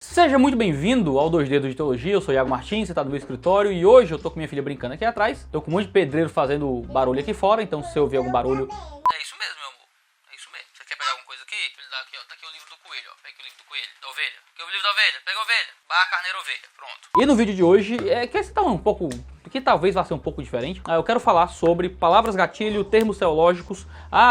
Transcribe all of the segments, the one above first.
Seja muito bem-vindo ao 2 Dedos de Teologia, eu sou Iago Martins, você está no meu escritório e hoje eu tô com minha filha brincando aqui atrás, tô com um monte de pedreiro fazendo barulho aqui fora, então se você ouvir algum barulho... É isso mesmo, meu amor, é isso mesmo. Você quer pegar alguma coisa aqui? Ele dá aqui, ó, tá aqui o livro do coelho, ó, pega aqui o livro do coelho, da ovelha, aqui o livro da ovelha, pega a ovelha, barra carneiro ovelha, pronto. E no vídeo de hoje, que talvez vá ser um pouco diferente, eu quero falar sobre palavras gatilho, termos teológicos.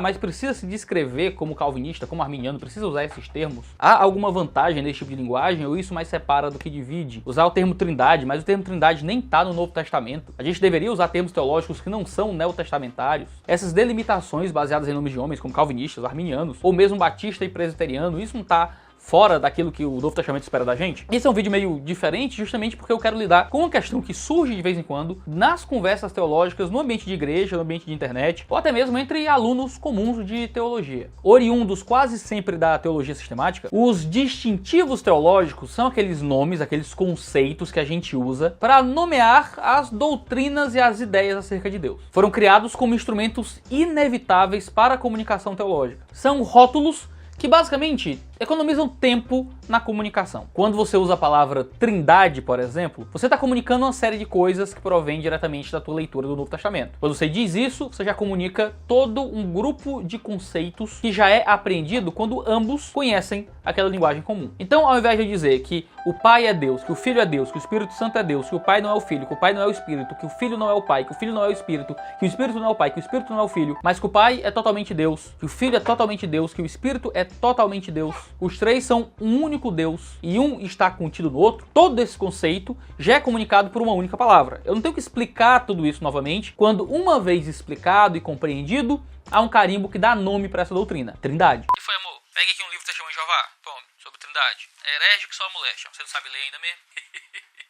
Mas precisa se descrever como calvinista, como arminiano, precisa usar esses termos? Há alguma vantagem nesse tipo de linguagem ou isso mais separa do que divide? Usar o termo trindade, mas o termo trindade nem está no Novo Testamento. A gente deveria usar termos teológicos que não são neotestamentários. Essas delimitações baseadas em nomes de homens como calvinistas, arminianos, ou mesmo batista e presbiteriano, isso não está fora daquilo que o Novo Testamento espera da gente? Esse é um vídeo meio diferente justamente porque eu quero lidar com uma questão que surge de vez em quando nas conversas teológicas, no ambiente de igreja, no ambiente de internet, ou até mesmo entre alunos comuns de teologia. Oriundos quase sempre da teologia sistemática, os distintivos teológicos são aqueles nomes, aqueles conceitos que a gente usa para nomear as doutrinas e as ideias acerca de Deus. Foram criados como instrumentos inevitáveis para a comunicação teológica. São rótulos que basicamente economizam tempo na comunicação. Quando você usa a palavra trindade, por exemplo, você está comunicando uma série de coisas que provém diretamente da tua leitura do Novo Testamento. Quando você diz isso, você já comunica todo um grupo de conceitos que já é apreendido quando ambos conhecem aquela linguagem comum. Então, ao invés de dizer que o Pai é Deus, que o Filho é Deus, que o Espírito Santo é Deus, que o Pai não é o Filho, que o Pai não é o Espírito, que o Filho não é o Pai, que o Filho não é o Espírito, que o Espírito não é o Pai, que o Espírito não é o Filho, mas que o Pai é totalmente Deus, que o Filho é totalmente Deus, que o Espírito é totalmente Deus, os três são um único Deus e um está contido no outro, todo esse conceito já é comunicado por uma única palavra. Eu não tenho que explicar tudo isso novamente, quando uma vez explicado e compreendido, há um carimbo que dá nome para essa doutrina, Trindade. E foi, amor? Pegue aqui um livro do Testemunho de Jeová, tome, sobre Trindade. É herege que só a moléstia, você não sabe ler ainda mesmo?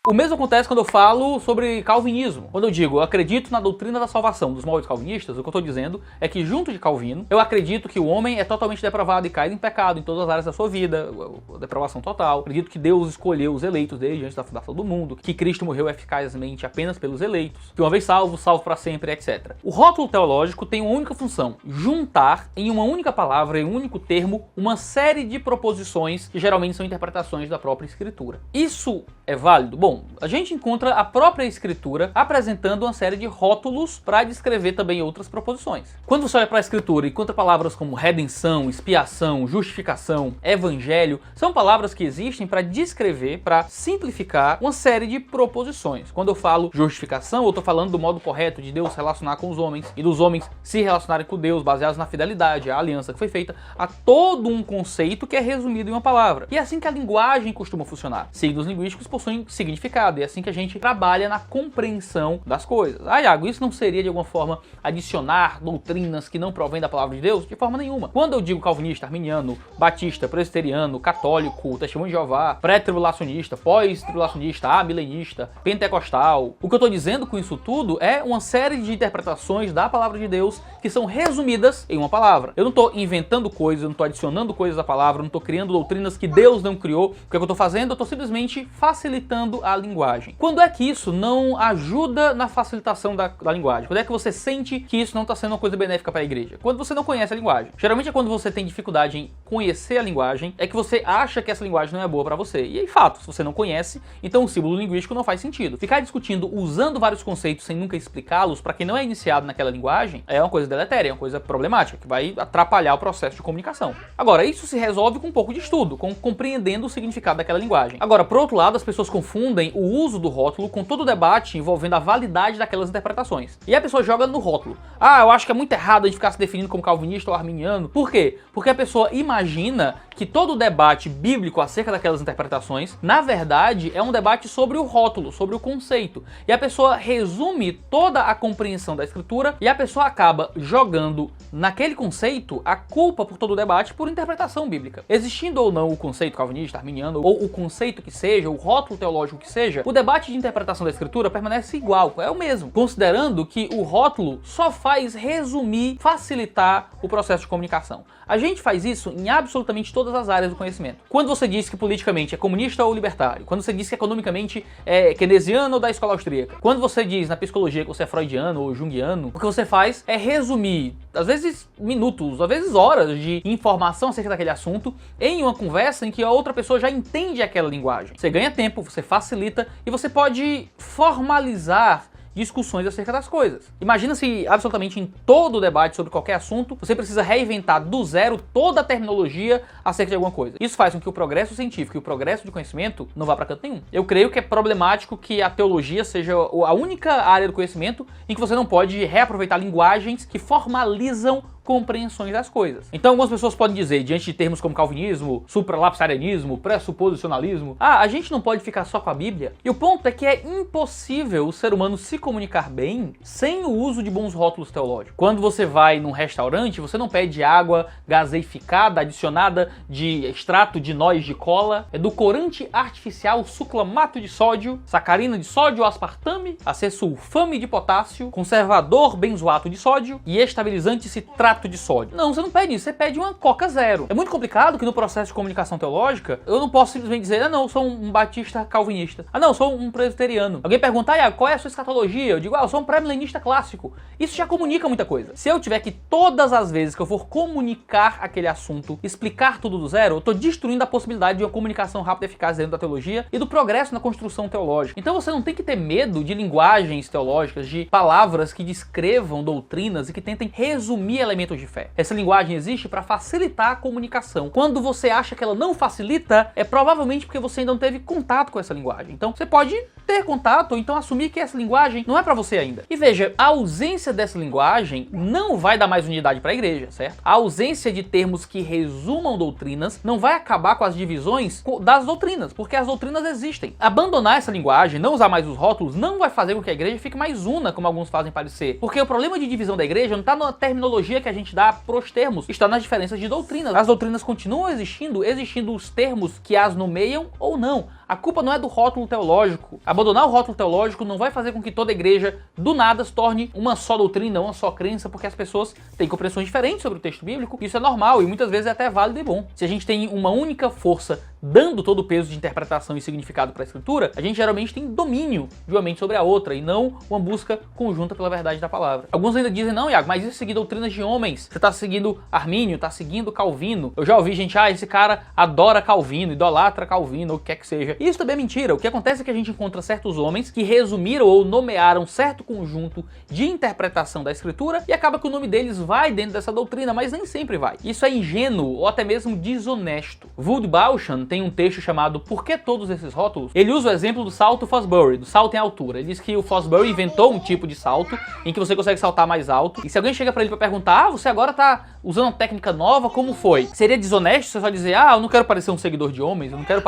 O mesmo acontece quando eu falo sobre calvinismo. Quando eu digo, eu acredito na doutrina da salvação dos moldes calvinistas, o que eu estou dizendo é que junto de Calvino, eu acredito que o homem é totalmente depravado e caído em pecado em todas as áreas da sua vida, a depravação total. Acredito que Deus escolheu os eleitos desde antes da fundação do mundo, que Cristo morreu eficazmente apenas pelos eleitos, que uma vez salvo, salvo para sempre, etc. O rótulo teológico tem uma única função, juntar em uma única palavra, em um único termo, uma série de proposições que geralmente são interpretações da própria Escritura. Isso é válido? Bom, a gente encontra a própria Escritura apresentando uma série de rótulos para descrever também outras proposições. Quando você olha para a Escritura e encontra palavras como redenção, expiação, justificação, evangelho, são palavras que existem para descrever, para simplificar uma série de proposições. Quando eu falo justificação, eu estou falando do modo correto de Deus se relacionar com os homens e dos homens se relacionarem com Deus, baseados na fidelidade, a aliança que foi feita, a todo um conceito que é resumido em uma palavra. E é assim que a linguagem costuma funcionar. Signos linguísticos possuem significado, e é assim que a gente trabalha na compreensão das coisas. Iago, isso não seria de alguma forma adicionar doutrinas que não provêm da palavra de Deus? De forma nenhuma. Quando eu digo calvinista, arminiano, batista, presbiteriano, católico, testemunho de Jeová, pré-tribulacionista, pós-tribulacionista, amilenista, pentecostal, o que eu estou dizendo com isso tudo é uma série de interpretações da palavra de Deus que são resumidas em uma palavra. Eu não estou inventando coisas, eu não estou adicionando coisas à palavra, eu não estou criando doutrinas que Deus não criou. O que eu estou fazendo? Eu estou simplesmente facilitando a linguagem. Quando é que isso não ajuda na facilitação da linguagem? Quando é que você sente que isso não está sendo uma coisa benéfica para a igreja? Quando você não conhece a linguagem. Geralmente é quando você tem dificuldade em conhecer a linguagem, é que você acha que essa linguagem não é boa para você. E aí, fato, se você não conhece, então o símbolo linguístico não faz sentido. Ficar discutindo usando vários conceitos sem nunca explicá-los para quem não é iniciado naquela linguagem é uma coisa deletéria, é uma coisa problemática, que vai atrapalhar o processo de comunicação. Agora, isso se resolve com um pouco de estudo, com compreendendo o significado daquela linguagem. Agora, por outro lado, as pessoas confundem o uso do rótulo com todo o debate envolvendo a validade daquelas interpretações. E a pessoa joga no rótulo. Eu acho que é muito errado a gente ficar se definindo como calvinista ou arminiano. Por quê? Porque a pessoa imagina que todo o debate bíblico acerca daquelas interpretações, na verdade, é um debate sobre o rótulo, sobre o conceito. E a pessoa resume toda a compreensão da Escritura e a pessoa acaba jogando naquele conceito a culpa por todo o debate por interpretação bíblica. Existindo ou não o conceito calvinista, arminiano, ou o conceito que seja, o rótulo teológico que seja, o debate de interpretação da Escritura permanece igual, é o mesmo, considerando que o rótulo só faz resumir, facilitar o processo de comunicação. A gente faz isso em absolutamente todas as áreas do conhecimento. Quando você diz que politicamente é comunista ou libertário, quando você diz que economicamente é keynesiano ou da escola austríaca, quando você diz na psicologia que você é freudiano ou junguiano, o que você faz é resumir às vezes minutos, às vezes horas de informação acerca daquele assunto em uma conversa em que a outra pessoa já entende aquela linguagem. Você ganha tempo, você facilita e você pode formalizar discussões acerca das coisas. Imagina se absolutamente em todo o debate sobre qualquer assunto você precisa reinventar do zero toda a terminologia acerca de alguma coisa. Isso faz com que o progresso científico e o progresso de conhecimento não vá para canto nenhum. Eu creio que é problemático que a teologia seja a única área do conhecimento em que você não pode reaproveitar linguagens que formalizam compreensões das coisas. Então algumas pessoas podem dizer, diante de termos como calvinismo, supralapsarianismo, pressuposicionalismo, a gente não pode ficar só com a Bíblia. E o ponto é que é impossível o ser humano se comunicar bem sem o uso de bons rótulos teológicos. Quando você vai num restaurante, você não pede água gaseificada, adicionada de extrato de noz de cola, edulcorante artificial, suclamato de sódio, sacarina de sódio, aspartame, acesulfame de potássio, conservador benzoato de sódio e estabilizante citrato de sódio. Não, você não pede isso, você pede uma Coca Zero. É muito complicado que no processo de comunicação teológica, eu não posso simplesmente dizer, não, eu sou um batista calvinista. Não, eu sou um presbiteriano. Alguém pergunta, qual é a sua escatologia? Eu digo, eu sou um pré-milenista clássico. Isso já comunica muita coisa. Se eu tiver que todas as vezes que eu for comunicar aquele assunto, explicar tudo do zero, eu tô destruindo a possibilidade de uma comunicação rápida e eficaz dentro da teologia e do progresso na construção teológica. Então você não tem que ter medo de linguagens teológicas, de palavras que descrevam doutrinas e que tentem resumir elementos de fé. Essa linguagem existe para facilitar a comunicação. Quando você acha que ela não facilita, é provavelmente porque você ainda não teve contato com essa linguagem. Então você pode ter contato ou então assumir que essa linguagem não é para você ainda. E veja, a ausência dessa linguagem não vai dar mais unidade para a igreja, certo? A ausência de termos que resumam doutrinas não vai acabar com as divisões das doutrinas, porque as doutrinas existem. Abandonar essa linguagem, não usar mais os rótulos, não vai fazer com que a igreja fique mais una, como alguns fazem parecer. Porque o problema de divisão da igreja não está na terminologia que a gente dá pros termos, está nas diferenças de doutrinas. As doutrinas continuam existindo os termos que as nomeiam ou não. A culpa não é do rótulo teológico. Abandonar o rótulo teológico não vai fazer com que toda igreja do nada se torne uma só doutrina, uma só crença, porque as pessoas têm compreensões diferentes sobre o texto bíblico. Isso é normal e muitas vezes é até válido e bom. Se a gente tem uma única força dando todo o peso de interpretação e significado para a escritura, a gente geralmente tem domínio de uma mente sobre a outra e não uma busca conjunta pela verdade da palavra. Alguns ainda dizem, não, Iago, mas isso é seguir doutrinas de homens. Você está seguindo Armínio, está seguindo Calvino. Eu já ouvi gente, esse cara adora Calvino, idolatra Calvino, ou o que quer que seja. Isso também é mentira. O que acontece é que a gente encontra certos homens que resumiram ou nomearam certo conjunto de interpretação da escritura e acaba que o nome deles vai dentro dessa doutrina, mas nem sempre vai. Isso é ingênuo ou até mesmo desonesto. Woods Bauchan tem um texto chamado Por que Todos Esses Rótulos? Ele usa o exemplo do salto Fosbury, do salto em altura. Ele diz que o Fosbury inventou um tipo de salto em que você consegue saltar mais alto. E se alguém chega pra ele pra perguntar, você agora tá usando uma técnica nova, como foi? Seria desonesto você só dizer, eu não quero parecer um seguidor de homens, eu não quero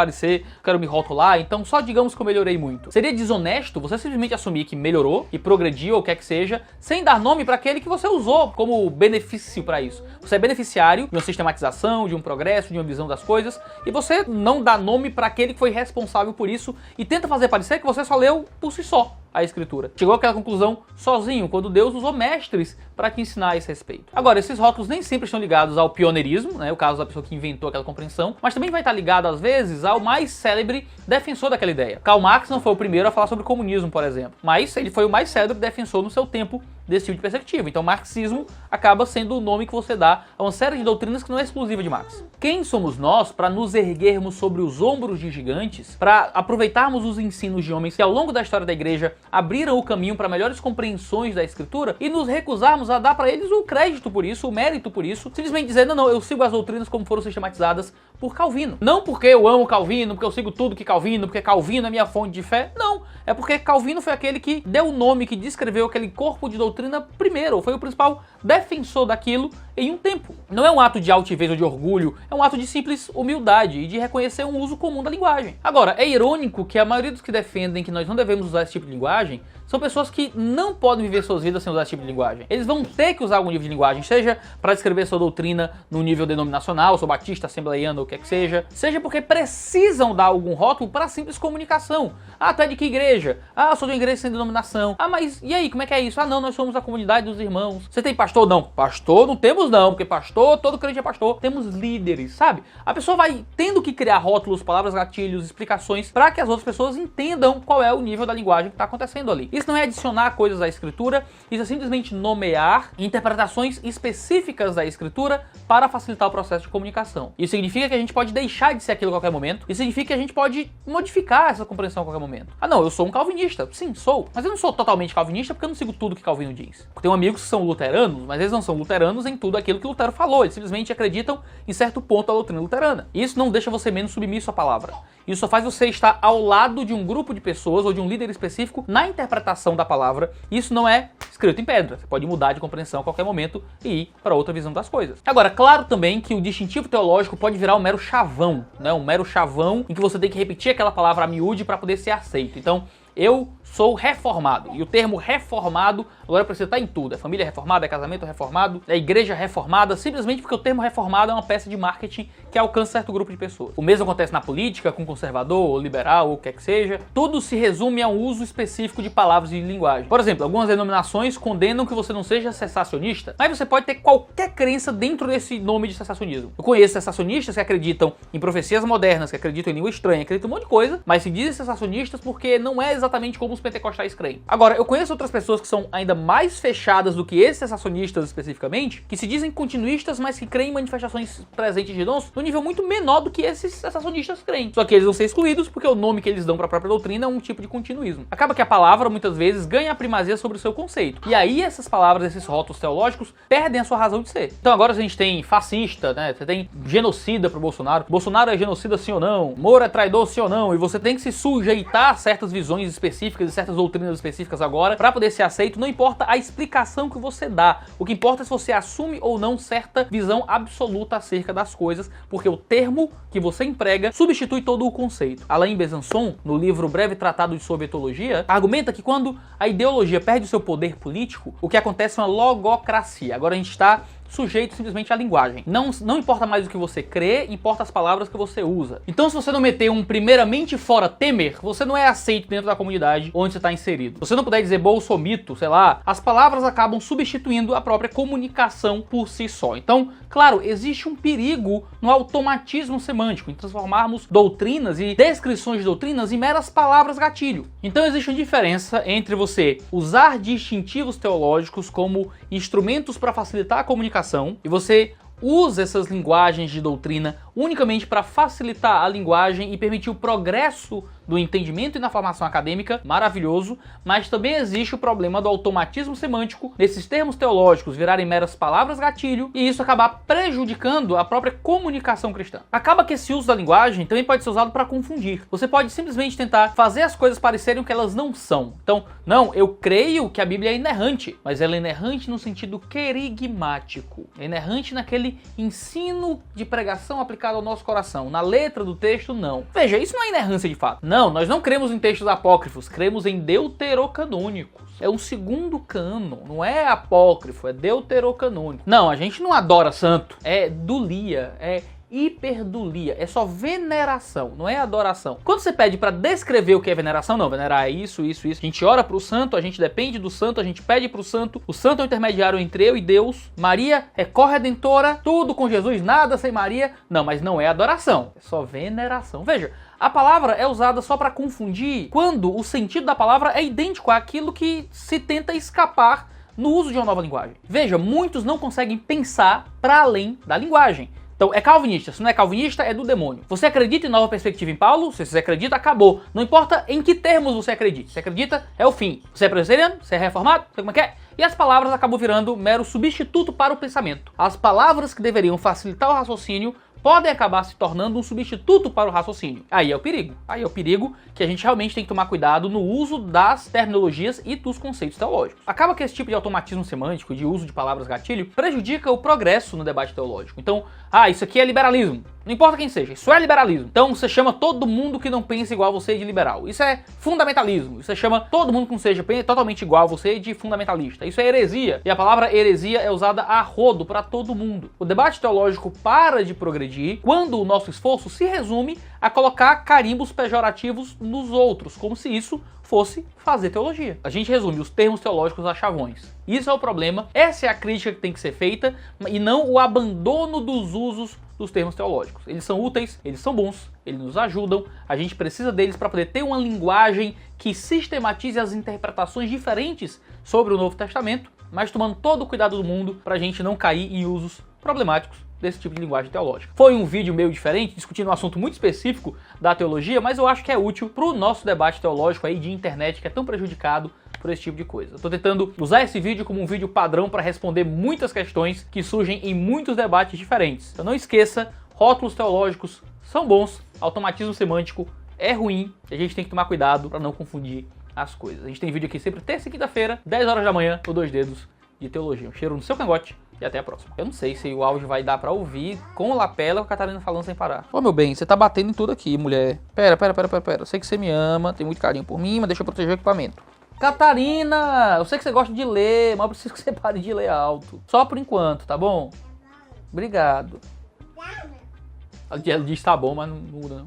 quero me rotular, então só digamos que eu melhorei muito. Seria desonesto você simplesmente assumir que melhorou e progrediu ou o que é que seja, sem dar nome para aquele que você usou como benefício para isso. Você é beneficiário de uma sistematização, de um progresso, de uma visão das coisas, e você não dá nome para aquele que foi responsável por isso e tenta fazer parecer que você só leu por si só a escritura. Chegou àquela conclusão sozinho, quando Deus usou mestres para te ensinar a esse respeito. Agora, esses rótulos nem sempre estão ligados ao pioneirismo, o caso da pessoa que inventou aquela compreensão, mas também vai estar ligado, às vezes, ao mais célebre defensor daquela ideia. Karl Marx não foi o primeiro a falar sobre comunismo, por exemplo, mas ele foi o mais célebre defensor no seu tempo desse tipo de perspectiva. Então, marxismo acaba sendo o nome que você dá a uma série de doutrinas que não é exclusiva de Marx. Quem somos nós para nos erguermos sobre os ombros de gigantes, para aproveitarmos os ensinos de homens que ao longo da história da igreja abriram o caminho para melhores compreensões da escritura e nos recusarmos a dar para eles o crédito por isso, o mérito por isso, simplesmente dizendo, não, eu sigo as doutrinas como foram sistematizadas por Calvino. Não porque eu amo Calvino, porque eu sigo tudo que Calvino, porque Calvino é minha fonte de fé, não. É porque Calvino foi aquele que deu o nome, que descreveu aquele corpo de doutrina primeiro, foi o principal defensor daquilo em um tempo. Não é um ato de altivez ou de orgulho, é um ato de simples humildade e de reconhecer um uso comum da linguagem. Agora, é irônico que a maioria dos que defendem que nós não devemos usar esse tipo de linguagem são pessoas que não podem viver suas vidas sem usar esse tipo de linguagem. Eles vão ter que usar algum nível de linguagem, seja para descrever sua doutrina no nível denominacional, sou batista, assembleiano, ou o que é que seja porque precisam dar algum rótulo para simples comunicação. Tu é de que igreja? Sou de uma igreja sem denominação. Mas e aí, como é que é isso? Não, nós somos a comunidade dos irmãos. Você tem pastor? Não. Pastor não temos Temos não, porque pastor, todo crente é pastor. Temos líderes, sabe? A pessoa vai tendo que criar rótulos, palavras gatilhos, explicações para que as outras pessoas entendam qual é o nível da linguagem que está acontecendo ali. Isso não é adicionar coisas à escritura, isso é simplesmente nomear interpretações específicas da escritura para facilitar o processo de comunicação. Isso significa que a gente pode deixar de ser aquilo a qualquer momento. Isso significa que a gente pode modificar essa compreensão a qualquer momento. Ah não, eu sou um calvinista. Sim, sou. Mas eu não sou totalmente calvinista porque eu não sigo tudo que Calvino diz. Tenho amigos que são luteranos, mas eles não são luteranos em tudo aquilo que Lutero falou. Eles simplesmente acreditam em certo ponto da doutrina luterana. Isso não deixa você menos submisso à palavra. Isso só faz você estar ao lado de um grupo de pessoas ou de um líder específico na interpretação da palavra. Isso não é escrito em pedra. Você pode mudar de compreensão a qualquer momento e ir para outra visão das coisas. Agora, claro também que o distintivo teológico pode virar um mero chavão, né? Um mero chavão em que você tem que repetir aquela palavra a miúde para poder ser aceito. Então, eu sou reformado. E o termo reformado agora precisa estar em tudo. É família reformada, é casamento reformado, é igreja reformada, simplesmente porque o termo reformado é uma peça de marketing que alcança certo grupo de pessoas. O mesmo acontece na política, com conservador, ou liberal, ou o que quer que seja. Tudo se resume a um uso específico de palavras e linguagem. Por exemplo, algumas denominações condenam que você não seja cessacionista, mas você pode ter qualquer crença dentro desse nome de cessacionismo. Eu conheço cessacionistas que acreditam em profecias modernas, que acreditam em língua estranha, acreditam em um monte de coisa, mas se dizem cessacionistas porque não é exatamente como os pentecostais creem. Agora, eu conheço outras pessoas que são ainda mais fechadas do que esses cessacionistas especificamente, que se dizem continuistas, mas que creem em manifestações presentes de dons no nível muito menor do que esses cessacionistas creem. Só que eles vão ser excluídos porque o nome que eles dão para a própria doutrina é um tipo de continuismo. Acaba que a palavra, muitas vezes, ganha a primazia sobre o seu conceito. E aí essas palavras, esses rótulos teológicos, perdem a sua razão de ser. Então agora a gente tem fascista, né? Você tem genocida pro Bolsonaro. Bolsonaro é genocida sim ou não? Moro é traidor sim ou não? E você tem que se sujeitar a certas visões específicas e certas doutrinas específicas agora para poder ser aceito. Não importa a explicação que você dá. O que importa é se você assume ou não certa visão absoluta acerca das coisas, porque o termo que você emprega substitui todo o conceito. Alain Besançon, no livro Breve Tratado de Sovietologia, argumenta que quando a ideologia perde o seu poder político, o que acontece é uma logocracia. Agora a gente está sujeito simplesmente à linguagem. Não importa mais o que você crê, importa as palavras que você usa. Então, se você não meter um primeiramente fora Temer, você não é aceito dentro da comunidade onde você está inserido. Se você não puder dizer bolsomito, sei lá, as palavras acabam substituindo a própria comunicação por si só. Então, claro, existe um perigo no automatismo semântico, em transformarmos doutrinas e descrições de doutrinas em meras palavras gatilho. Então, existe uma diferença entre você usar distintivos teológicos como instrumentos para facilitar a comunicação e você usa essas linguagens de doutrina unicamente para facilitar a linguagem e permitir o progresso do entendimento e na formação acadêmica, maravilhoso, mas também existe o problema do automatismo semântico, desses termos teológicos virarem meras palavras gatilho e isso acabar prejudicando a própria comunicação cristã. Acaba que esse uso da linguagem também pode ser usado para confundir. Você pode simplesmente tentar fazer as coisas parecerem o que elas não são. Então, não, eu creio que a Bíblia é inerrante, mas ela é inerrante no sentido querigmático. É inerrante naquele ensino de pregação aplicado ao nosso coração. Na letra do texto, não. Veja, isso não é inerrância de fato. Não, nós não cremos em textos apócrifos, cremos em deuterocanônicos. É um segundo cânon, não é apócrifo, é deuterocanônico. Não, a gente não adora santo, é dulia, é hiperdulia, é só veneração, não é adoração. Quando você pede para descrever o que é veneração, não, venerar é isso, isso, isso. A gente ora pro santo, a gente depende do santo, a gente pede pro santo, o santo é o intermediário entre eu e Deus, Maria é corredentora, tudo com Jesus, nada sem Maria. Não, mas não é adoração, é só veneração. Veja, a palavra é usada só para confundir quando o sentido da palavra é idêntico àquilo que se tenta escapar no uso de uma nova linguagem. Veja, muitos não conseguem pensar para além da linguagem. Então, é calvinista. Se não é calvinista, é do demônio. Você acredita em nova perspectiva em Paulo? Se você acredita, acabou. Não importa em que termos você acredita. Se acredita, é o fim. Você é presbiteriano? Você é reformado? Você como é que é? E as palavras acabam virando mero substituto para o pensamento. As palavras que deveriam facilitar o raciocínio podem acabar se tornando um substituto para o raciocínio. Aí é o perigo. Aí é o perigo que a gente realmente tem que tomar cuidado no uso das terminologias e dos conceitos teológicos. Acaba que esse tipo de automatismo semântico, de uso de palavras gatilho, prejudica o progresso no debate teológico. Então, isso aqui é liberalismo. Não importa quem seja, isso é liberalismo. Então você chama todo mundo que não pensa igual a você de liberal. Isso é fundamentalismo. Você chama todo mundo que não seja totalmente igual a você de fundamentalista. Isso é heresia. E a palavra heresia é usada a rodo para todo mundo. O debate teológico para de progredir medir quando o nosso esforço se resume a colocar carimbos pejorativos nos outros, como se isso fosse fazer teologia. A gente resume os termos teológicos a chavões. Isso é o problema, essa é a crítica que tem que ser feita, e não o abandono dos usos dos termos teológicos. Eles são úteis, eles são bons, eles nos ajudam, a gente precisa deles para poder ter uma linguagem que sistematize as interpretações diferentes sobre o Novo Testamento, mas tomando todo o cuidado do mundo para a gente não cair em usos problemáticos desse tipo de linguagem teológica. Foi um vídeo meio diferente, discutindo um assunto muito específico da teologia, mas eu acho que é útil para o nosso debate teológico aí de internet, que é tão prejudicado por esse tipo de coisa. Eu tô tentando usar esse vídeo como um vídeo padrão para responder muitas questões que surgem em muitos debates diferentes. Então não esqueça, rótulos teológicos são bons, automatismo semântico é ruim, e a gente tem que tomar cuidado para não confundir as coisas. A gente tem vídeo aqui sempre terça e quinta-feira, 10 horas da manhã, no Dois Dedos de Teologia. Um cheiro no seu cangote e até a próxima. Eu não sei se o áudio vai dar pra ouvir com o lapela ou a Catarina falando sem parar. Ô meu bem, você tá batendo em tudo aqui, mulher. Pera. Eu sei que você me ama, tem muito carinho por mim, mas deixa eu proteger o equipamento. Catarina, eu sei que você gosta de ler, mas eu preciso que você pare de ler alto. Só por enquanto, tá bom? Obrigado. Ela diz tá bom, mas não muda não.